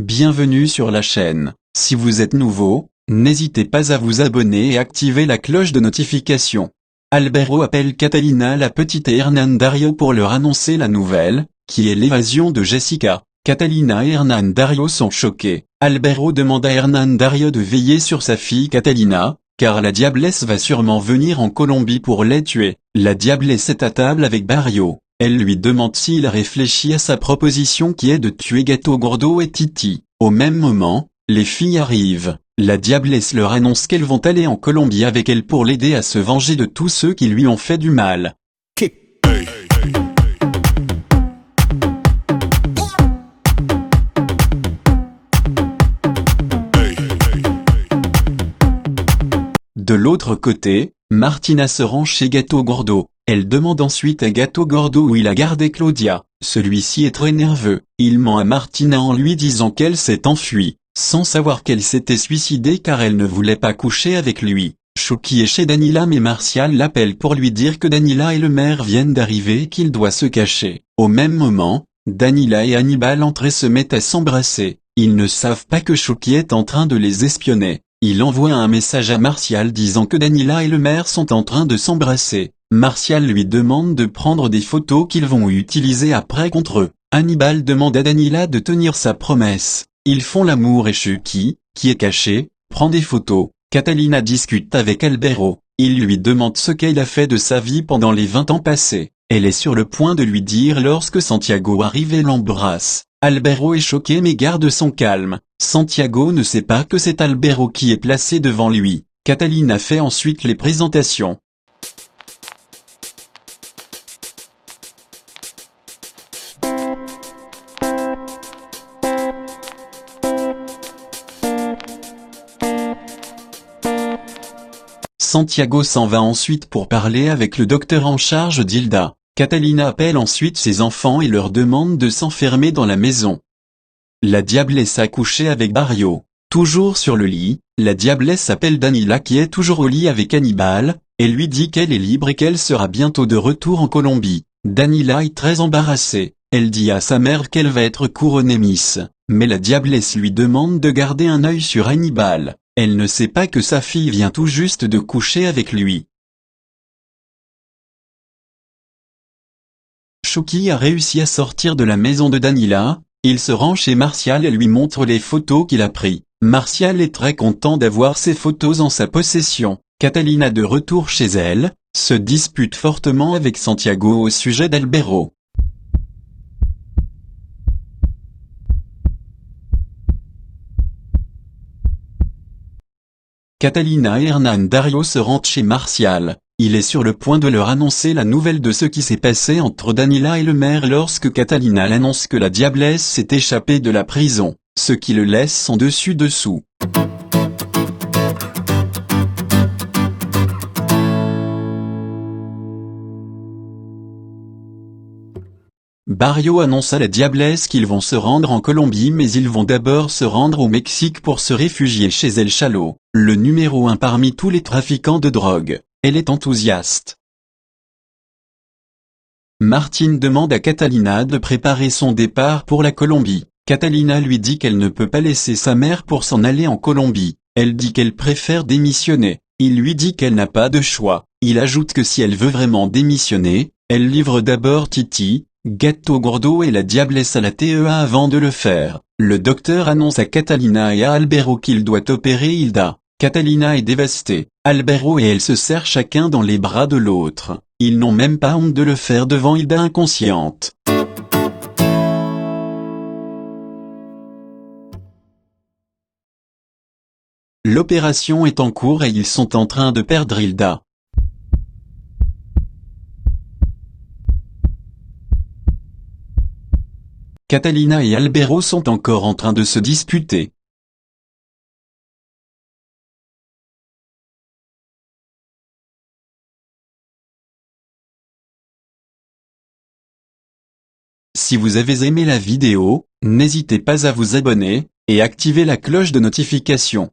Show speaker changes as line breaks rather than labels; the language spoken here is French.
Bienvenue sur la chaîne. Si vous êtes nouveau, n'hésitez pas à vous abonner et activer la cloche de notification. Albero appelle Catalina la petite et Hernán Dario pour leur annoncer la nouvelle, qui est l'évasion de Jessica. Catalina et Hernán Dario sont choqués. Albero demande à Hernán Dario de veiller sur sa fille Catalina, car la diablesse va sûrement venir en Colombie pour les tuer. La diablesse est à table avec Barrio. Elle lui demande s'il réfléchit à sa proposition qui est de tuer Gato Gordo et Titi. Au même moment, les filles arrivent. La diablesse leur annonce qu'elles vont aller en Colombie avec elle pour l'aider à se venger de tous ceux qui lui ont fait du mal. De l'autre côté, Martina se rend chez Gato Gordo. Elle demande ensuite à Gato Gordo où il a gardé Claudia. Celui-ci est très nerveux. Il ment à Martina en lui disant qu'elle s'est enfuie, sans savoir qu'elle s'était suicidée car elle ne voulait pas coucher avec lui. Chucky est chez Danila mais Martial l'appelle pour lui dire que Danila et le maire viennent d'arriver et qu'il doit se cacher. Au même moment, Danila et Hannibal entrent et se mettent à s'embrasser. Ils ne savent pas que Chucky est en train de les espionner. Il envoie un message à Martial disant que Danila et le maire sont en train de s'embrasser. Martial lui demande de prendre des photos qu'ils vont utiliser après contre eux. Hannibal demande à Danila de tenir sa promesse. Ils font l'amour et Chucky, qui est caché, prend des photos. Catalina discute avec Albero. Il lui demande ce qu'elle a fait de sa vie pendant les 20 ans passés. Elle est sur le point de lui dire lorsque Santiago arrive et l'embrasse. Albero est choqué mais garde son calme. Santiago ne sait pas que c'est Albero qui est placé devant lui. Catalina fait ensuite les présentations. Santiago s'en va ensuite pour parler avec le docteur en charge d'Hilda. Catalina appelle ensuite ses enfants et leur demande de s'enfermer dans la maison. La diablesse a couché avec Barrio. Toujours sur le lit, la diablesse appelle Danila qui est toujours au lit avec Hannibal, et lui dit qu'elle est libre et qu'elle sera bientôt de retour en Colombie. Danila est très embarrassée. Elle dit à sa mère qu'elle va être couronnée Miss, mais la diablesse lui demande de garder un œil sur Hannibal. Elle ne sait pas que sa fille vient tout juste de coucher avec lui. Chucky a réussi à sortir de la maison de Danila. Il se rend chez Martial et lui montre les photos qu'il a prises. Martial est très content d'avoir ces photos en sa possession. Catalina de retour chez elle, se dispute fortement avec Santiago au sujet d'Albero. Catalina et Hernán Dario se rendent chez Martial. Il est sur le point de leur annoncer la nouvelle de ce qui s'est passé entre Danila et le maire lorsque Catalina annonce que la diablesse s'est échappée de la prison, ce qui le laisse sans dessus-dessous. Barrio annonce à la diablesse qu'ils vont se rendre en Colombie mais ils vont d'abord se rendre au Mexique pour se réfugier chez El Chalo, le numéro 1 parmi tous les trafiquants de drogue. Elle est enthousiaste. Martine demande à Catalina de préparer son départ pour la Colombie. Catalina lui dit qu'elle ne peut pas laisser sa mère pour s'en aller en Colombie. Elle dit qu'elle préfère démissionner. Il lui dit qu'elle n'a pas de choix. Il ajoute que si elle veut vraiment démissionner, elle livre d'abord Titi, Gato Gordo et la diablesse à la TEA avant de le faire. Le docteur annonce à Catalina et à Albero qu'il doit opérer Hilda. Catalina est dévastée. Albero et elle se serrent chacun dans les bras de l'autre. Ils n'ont même pas honte de le faire devant Hilda inconsciente. L'opération est en cours et ils sont en train de perdre Hilda. Catalina et Albero sont encore en train de se disputer. Si vous avez aimé la vidéo, n'hésitez pas à vous abonner, et activer la cloche de notification.